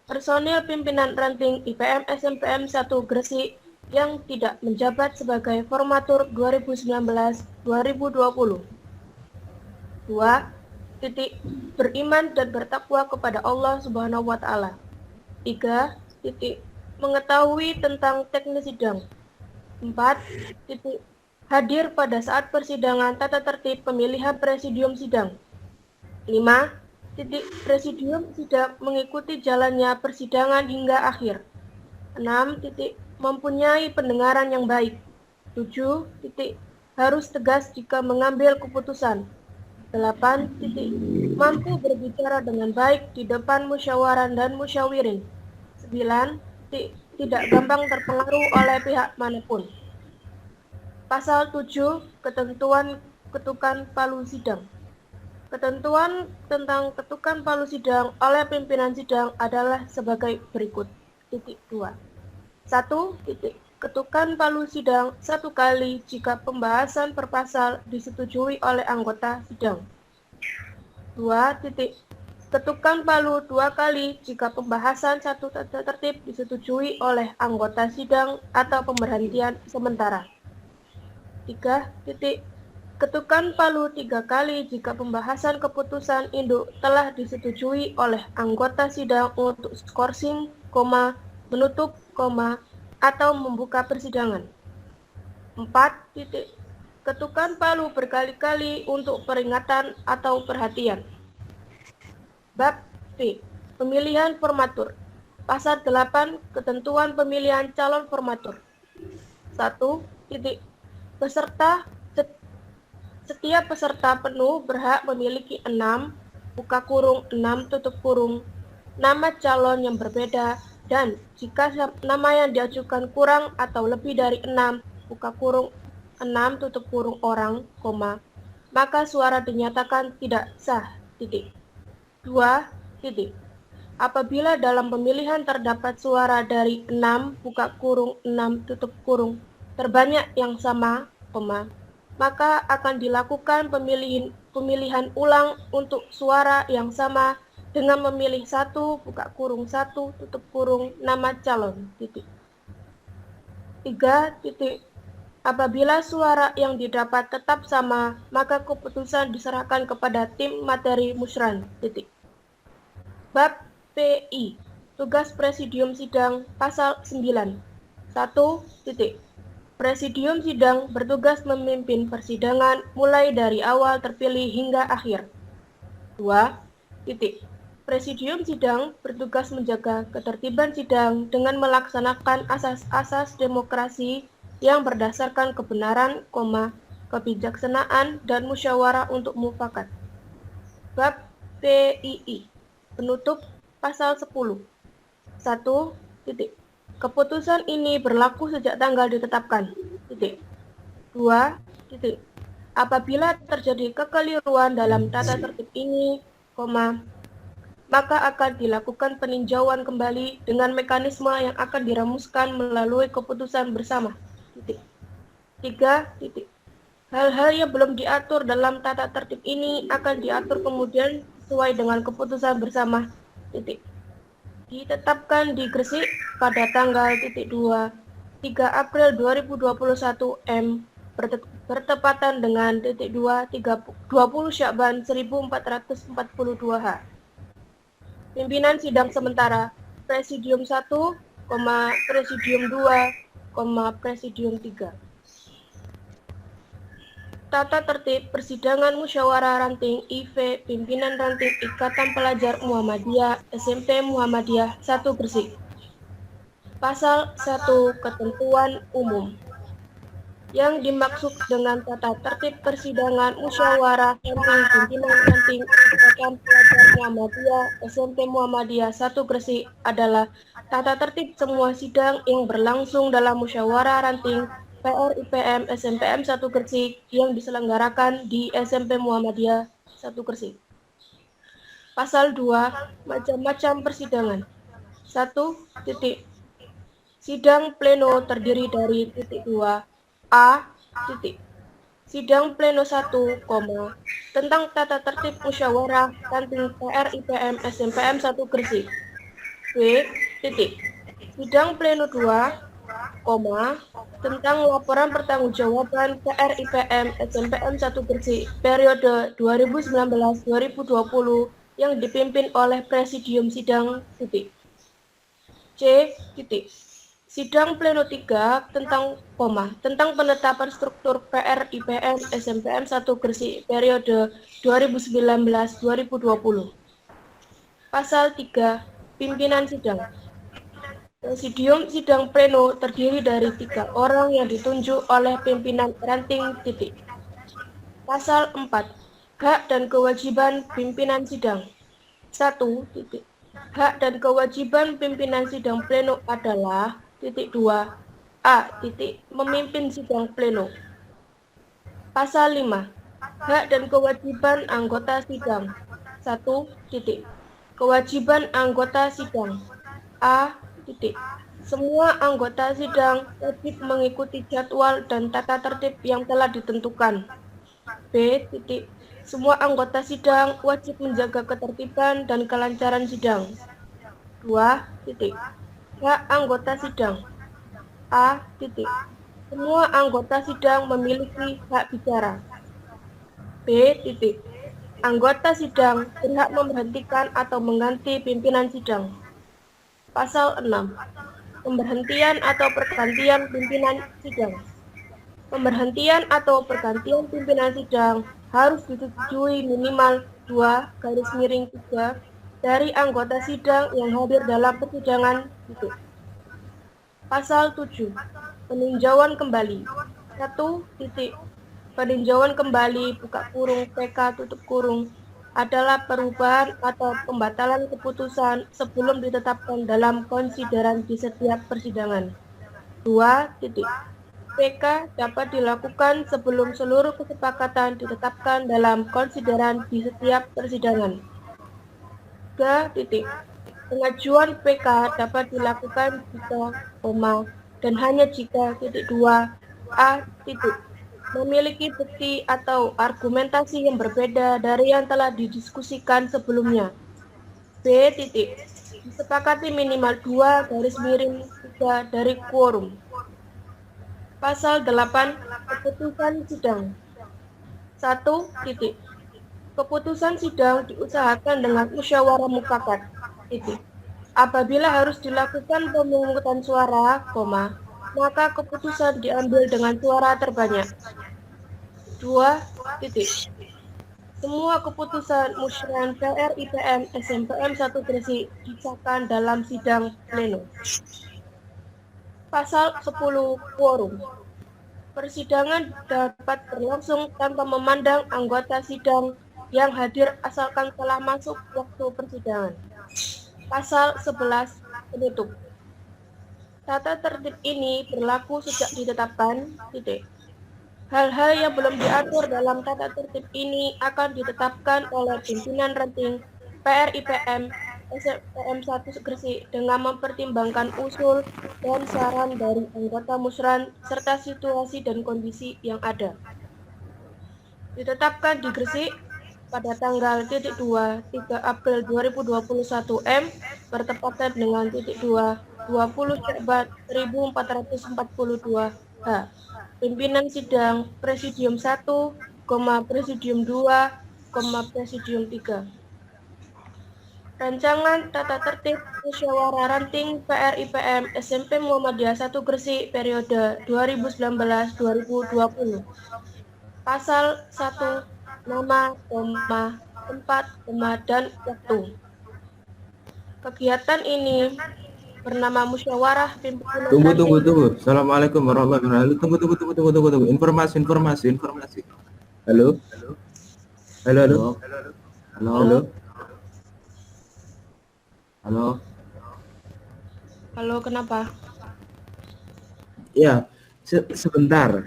Personil pimpinan ranting IPM SMPM 1 Gresik yang tidak menjabat sebagai formatur 2019-2020. 2. Beriman dan bertakwa kepada Allah Subhanahu wa Ta'ala. 3. Mengetahui tentang teknis sidang. 4. Hadir pada saat persidangan tata tertib pemilihan presidium sidang. 5. Presidium sidang mengikuti jalannya persidangan hingga akhir. 6. Mempunyai pendengaran yang baik. 7. Harus tegas jika mengambil keputusan. 8. Mampu berbicara dengan baik di depan musyawarah dan musyawirin. 9. Tidak gampang terpengaruh oleh pihak manapun. Pasal 7. Ketentuan ketukan palu sidang. Ketentuan tentang ketukan palu sidang oleh pimpinan sidang adalah sebagai berikut. 2. 1. Ketukan palu sidang 1 kali jika pembahasan per pasal disetujui oleh anggota sidang. 2. Ketukan palu 2 kali jika pembahasan satu tata tertib disetujui oleh anggota sidang atau pemberhentian sementara. 3. Ketukan palu 3 kali jika pembahasan keputusan induk telah disetujui oleh anggota sidang untuk skorsing, menutup, atau membuka persidangan. 4. Ketukan palu berkali-kali untuk peringatan atau perhatian. Bab B. Pemilihan formatur. Pasal 8. Ketentuan pemilihan calon formatur. 1. Setiap peserta penuh berhak memiliki 6 nama calon yang berbeda, dan jika nama yang diajukan kurang atau lebih dari 6 orang, maka suara dinyatakan tidak sah. 2. Apabila dalam pemilihan terdapat suara dari 6 terbanyak yang sama, maka akan dilakukan pemilihan ulang untuk suara yang sama dengan memilih 1 nama calon. 3. Apabila suara yang didapat tetap sama, maka keputusan diserahkan kepada tim materi musran. Bab PI. Tugas Presidium Sidang. Pasal 9. 1. Presidium Sidang bertugas memimpin persidangan mulai dari awal terpilih hingga akhir. 2. Presidium Sidang bertugas menjaga ketertiban sidang dengan melaksanakan asas-asas demokrasi yang berdasarkan kebenaran, kebijaksanaan, dan musyawarah untuk mufakat. Bab PII. Penutup. Pasal 10. 1. Keputusan ini berlaku sejak tanggal ditetapkan. 2. Apabila terjadi kekeliruan dalam tata tertib ini, maka akan dilakukan peninjauan kembali dengan mekanisme yang akan dirumuskan melalui keputusan bersama. 3. Hal-hal yang belum diatur dalam tata tertib ini akan diatur kemudian sesuai dengan keputusan bersama. Ditetapkan di Gresik pada tanggal 3 April 2021 bertepatan dengan 20 Syakban 1442 H. Pimpinan sidang sementara Presidium 1, Presidium 2, Presidium 3. Tata tertib persidangan musyawarah ranting IV Pimpinan Ranting Ikatan Pelajar Muhammadiyah SMP Muhammadiyah 1 Gresik. Pasal 1. Ketentuan umum. Yang dimaksud dengan tata tertib persidangan musyawarah ranting Pimpinan Ranting Ikatan Pelajar Muhammadiyah SMP Muhammadiyah 1 Gresik adalah tata tertib semua sidang yang berlangsung dalam musyawarah ranting PR IPM SMPM 1 Gresik yang diselenggarakan di SMP Muhammadiyah 1 Gresik. Pasal 2. Macam-macam persidangan. 1. Sidang pleno terdiri dari 2. A. Sidang pleno 1, tentang tata tertib musyawarah ranting PR IPM SMPM 1 Gresik. B. Titik. Sidang pleno 2, tentang laporan pertanggungjawaban PRIPM SNPM 1 Gresik periode 2019-2020 yang dipimpin oleh Presidium Sidang titik. C. Titik. Sidang pleno 3 tentang penetapan struktur PRIPM SNPM 1 Gresik periode 2019-2020. Pasal 3. Pimpinan sidang. Presidium sidang pleno terdiri dari 3 orang yang ditunjuk oleh pimpinan ranting titik. Pasal 4. Hak dan kewajiban pimpinan sidang. 1. Titik. Hak dan kewajiban pimpinan sidang pleno adalah 2. A. Titik. Memimpin sidang pleno. Pasal 5. Hak dan kewajiban anggota sidang. 1. Titik. Kewajiban anggota sidang. A. Titik. Semua anggota sidang wajib mengikuti jadwal dan tata tertib yang telah ditentukan. B. Titik. Semua anggota sidang wajib menjaga ketertiban dan kelancaran sidang. 2. Titik. Hak anggota sidang. A. Titik. Semua anggota sidang memiliki hak bicara. B. Titik. Anggota sidang berhak memberhentikan atau mengganti pimpinan sidang. Pasal 6. Pemberhentian atau pergantian pimpinan sidang. Pemberhentian atau pergantian pimpinan sidang harus disetujui minimal 2/3 dari anggota sidang yang hadir dalam persidangan itu. Pasal 7. Peninjauan kembali. 1. Titik. Peninjauan kembali (PK) adalah perubahan atau pembatalan keputusan sebelum ditetapkan dalam konsideran di setiap persidangan. 2. Titik. PK dapat dilakukan sebelum seluruh kesepakatan ditetapkan dalam konsideran di setiap persidangan. 3. Titik. Pengajuan PK dapat dilakukan jika, dan hanya jika 2. A. Titik. Memiliki bukti atau argumentasi yang berbeda dari yang telah didiskusikan sebelumnya. B. Titik. Disepakati minimal 2/3 dari quorum. Pasal 8. Keputusan sidang. 1. Titik. Keputusan sidang diusahakan dengan musyawarah mufakat. Titik. Apabila harus dilakukan pemungutan suara, maka keputusan diambil dengan suara terbanyak. 2. Titik. Semua keputusan musyawarah PRIPM SNPM 1 Gresik disahkan dalam sidang pleno. Pasal 10. Quorum. Persidangan dapat berlangsung tanpa memandang anggota sidang yang hadir asalkan telah masuk waktu persidangan. Pasal 11. Penutup. Tata tertib ini berlaku sejak ditetapkan. Titik. Hal-hal yang belum diatur dalam tata tertib ini akan ditetapkan oleh pimpinan ranting PRIPM SNPM 1 Gresik dengan mempertimbangkan usul dan saran dari anggota musran serta situasi dan kondisi yang ada. Ditetapkan di Gresik pada tanggal 3 April 2021 M bertepatan dengan 20 Syakban 1442 H. Pimpinan sidang Presidium 1, Presidium 2, Presidium 3. Rancangan Tata Tertib Musyawarah Ranting PRIPM SMP Muhammadiyah 1 Gresik periode 2019-2020. Pasal 1. Nama, tempat, dan waktu. Kegiatan ini bernama musyawarah pimpinan. Tunggu. Assalamualaikum warahmatullahi wabarakatuh. Tunggu. Informasi. Halo. Halo, kenapa? Ya, sebentar.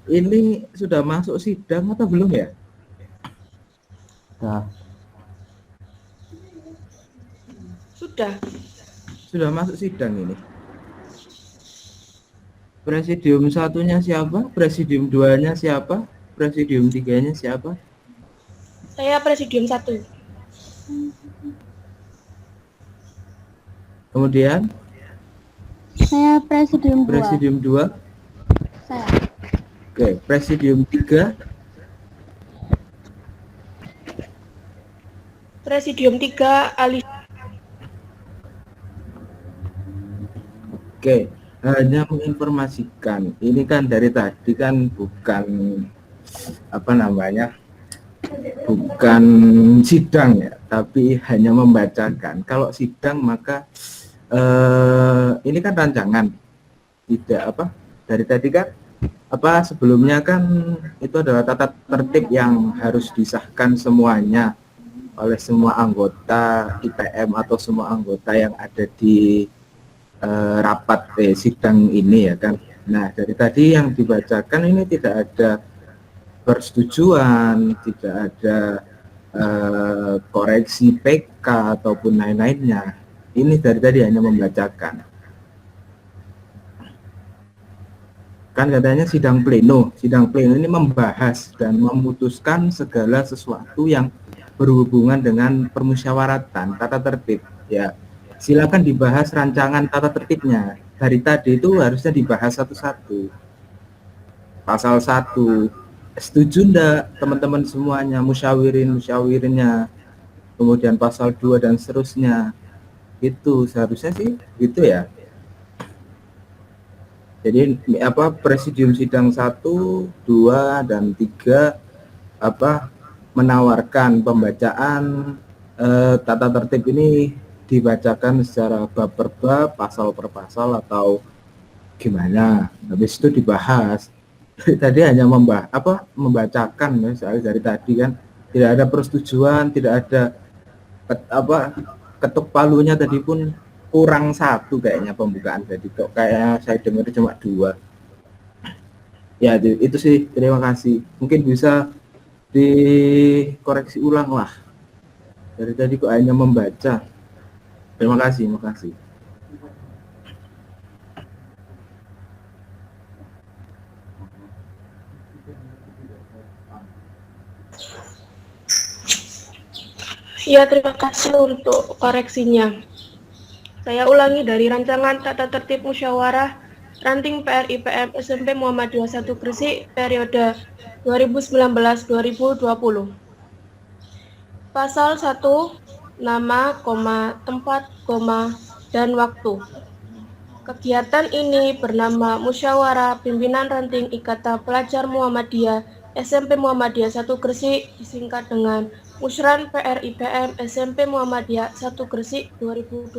Ini sudah masuk sidang atau belum ya? Sudah masuk sidang ini. Presidium 1-nya siapa? Presidium 2-nya siapa? Presidium 3-nya siapa? Saya Presidium 1. Kemudian Saya Presidium 2. Presidium 2. Saya. Oke, Presidium 3. Presidium 3 Ali. Oke, hanya menginformasikan. Ini kan dari tadi kan bukan apa namanya, bukan sidang ya, tapi hanya membacakan. Kalau sidang maka ini kan rancangan, tidak apa dari tadi kan apa sebelumnya kan itu adalah tata tertib yang harus disahkan semuanya oleh semua anggota IPM atau semua anggota yang ada di rapat sidang ini ya kan. Nah dari tadi yang dibacakan ini tidak ada persetujuan, tidak ada koreksi PK ataupun lain-lainnya. Ini dari tadi hanya membacakan. Kan katanya sidang pleno ini membahas dan memutuskan segala sesuatu yang berhubungan dengan permusyawaratan tata tertib ya. Silakan dibahas rancangan tata tertibnya. Dari tadi itu harusnya dibahas satu-satu. Pasal 1, setuju enggak teman-teman semuanya, musyawirinnya. Kemudian pasal 2 dan seterusnya. Itu seharusnya sih gitu ya. Jadi apa presidium sidang 1, 2 dan 3 apa menawarkan pembacaan tata tertib ini dibacakan secara bab per bab, pasal per pasal atau gimana. Habis itu dibahas. Tadi hanya membacakan misalnya dari tadi kan tidak ada persetujuan, tidak ada ketuk palunya tadi pun kurang 1 kayaknya pembukaan tadi kok kayak saya dengar cuma 2. Ya itu sih, terima kasih. Mungkin bisa dikoreksi ulang lah. Dari tadi kok hanya membaca. Terima kasih. Ya, terima kasih untuk koreksinya. Saya ulangi dari rancangan tata tertib musyawarah ranting PRIPM SMP Muhammadiyah 1 Gresik periode 2019-2020. Pasal 1, nama, tempat, dan waktu. Kegiatan ini bernama Musyawarah Pimpinan Ranting Ikatan Pelajar Muhammadiyah SMP Muhammadiyah 1 Gresik, disingkat dengan Musran PRIPM SMP Muhammadiyah 1 Gresik 2020.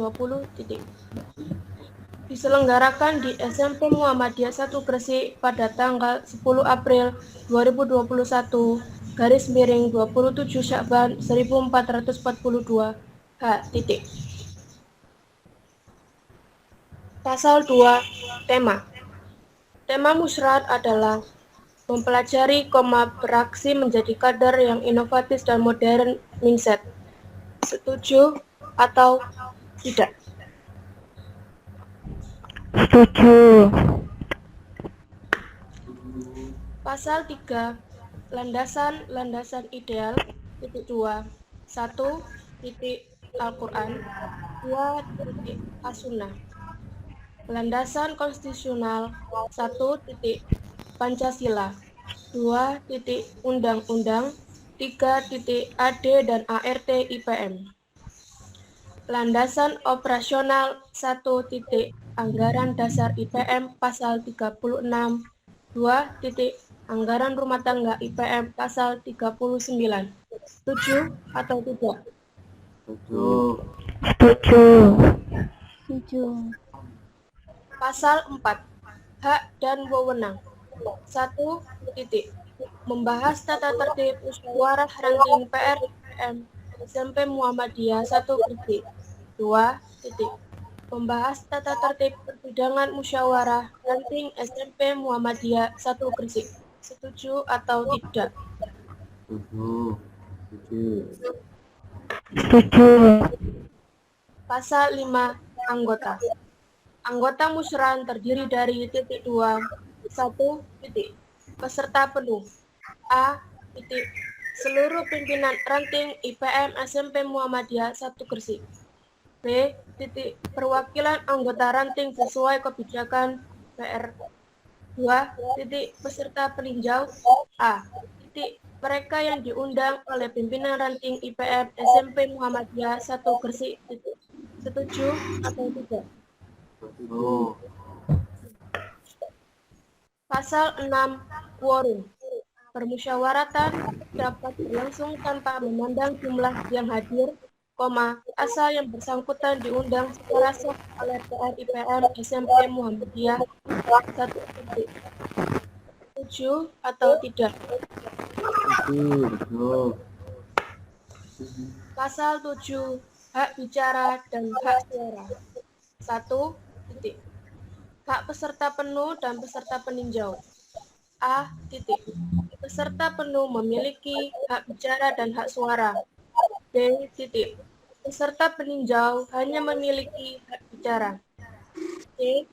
Diselenggarakan di SMP Muhammadiyah 1 Gresik pada tanggal 10 April 2021, /27 Syakban 1442, H. Pasal 2, tema. Tema musyawarah adalah mempelajari, beraksi menjadi kader yang inovatif dan modern mindset. Setuju atau tidak? Setuju. Pasal 3, landasan ideal, 2, 1, Al-Quran, 2, As-Sunnah. Landasan konstitusional, 1, Pancasila, 2, Undang-Undang, 3, AD dan ART IPM. Landasan operasional, 1, Anggaran Dasar IPM Pasal 36, 2, Anggaran Rumah Tangga IPM Pasal 39. Setuju atau tidak? Setuju. Pasal 4, hak dan wewenang. 1, membahas tata tertib musyawarah ranting PRIPM SMP Muhammadiyah 1 Gresik. 2, membahas tata tertib persidangan musyawarah ranting SMP Muhammadiyah 1 Gresik. Setuju atau tidak? Setuju. Pasal 5, anggota. Anggota musyawarah terdiri dari 2, 1, peserta penuh. A, seluruh pimpinan ranting IPM SMP Muhammadiyah 1 Gresik. B. Perwakilan anggota ranting sesuai kebijakan PR. 2. Peserta peninjau. A. Mereka yang diundang oleh pimpinan ranting IPM SMP Muhammadiyah 1 Gresik. Setuju atau tidak? Pasal 6. Quorum. Permusyawaratan dapat berlangsung tanpa memandang jumlah yang hadir, asal yang bersangkutan diundang secara sah oleh PR IPM SMP Muhammadiyah 1 Gresik. Setuju atau tidak? Pasal 7. Hak bicara dan hak suara. 1. Hak peserta penuh dan peserta peninjau. A. Peserta penuh memiliki hak bicara dan hak suara. B. Peserta peninjau hanya memiliki hak bicara. C.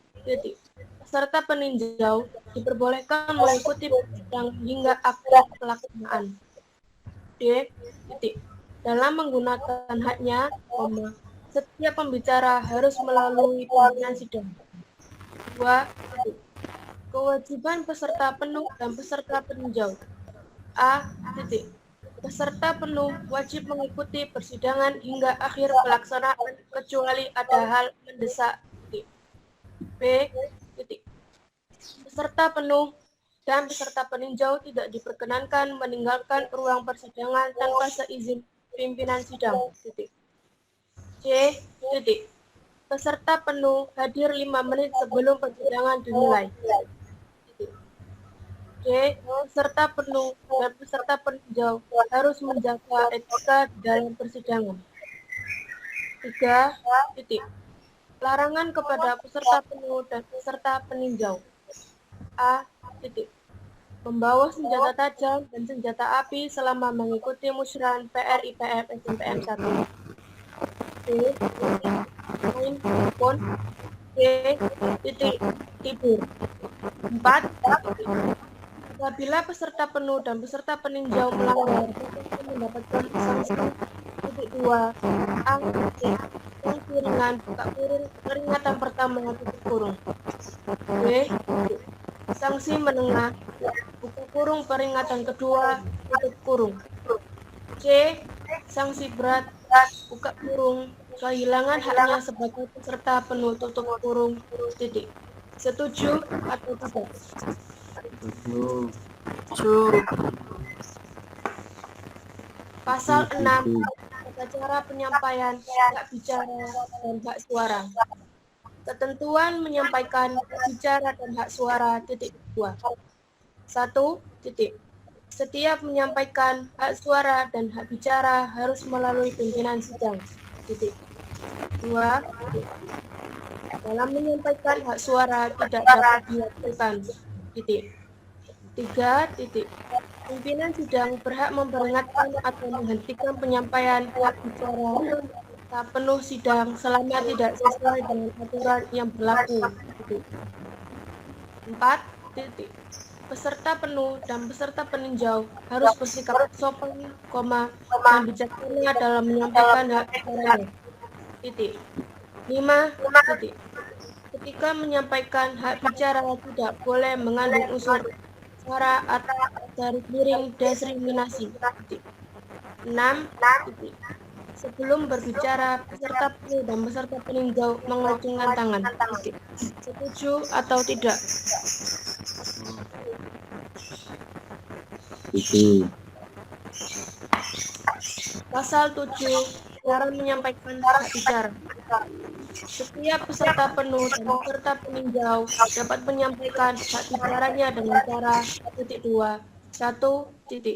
Peserta peninjau diperbolehkan mengikuti sidang hingga akhir pelaksanaan. D. Dalam menggunakan haknya, setiap pembicara harus melalui pimpinan sidang. 2. Kewajiban peserta penuh dan peserta peninjau. A. Peserta penuh wajib mengikuti persidangan hingga akhir pelaksanaan kecuali ada hal mendesak. B. Peserta penuh dan peserta peninjau tidak diperkenankan meninggalkan ruang persidangan tanpa seizin pimpinan sidang. C. Peserta penuh hadir 5 menit sebelum persidangan dimulai. D. Peserta penuh dan peserta peninjau harus menjaga etika di dalam persidangan. 3. Larangan kepada peserta penuh dan peserta peninjau. A. Membawa senjata tajam dan senjata api selama mengikuti musyawarah PR IPM SMPM 1. B. Main handphone. C. Tidur. 4. Apabila peserta penuh dan peserta peninjau melanggar, mereka mendapatkan sanksi. 2. A. Sanksi ringan, buka kurung, peringatan pertama, tutup kurung. B. Sanksi menengah, buka kurung, peringatan kedua, tutup kurung. C. Sanksi berat, buka kurung, kehilangan haknya sebagai peserta penuh, tutup kurung. Setuju atau tidak? Pasal 6. Tata cara penyampaian hak bicara dan hak suara. Ketentuan menyampaikan hak bicara dan hak suara. 2. 1. Setiap menyampaikan hak suara dan hak bicara harus melalui pimpinan sidang. 2. Dalam menyampaikan hak suara tidak dapat dilakukan. 3. Pimpinan sidang berhak memperingatkan atau menghentikan penyampaian hak bicara penuh sidang selama tidak sesuai dengan aturan yang berlaku. 4. Peserta penuh dan peserta peninjau harus bersikap sopan, dan bijaksana dalam menyampaikan hak bicaranya. 5. Ketika menyampaikan hak bicara tidak boleh mengandung unsur suara atau garis miring diskriminasi. 6. Sebelum berbicara, peserta penuh dan peserta peninjau mengelengkan tangan. Setuju atau tidak? Pasal 7. Cara menyampaikan hak bicara. Setiap peserta penuh dan peserta peninjau dapat menyampaikan hak bicaranya dengan cara 2. 1. Memberi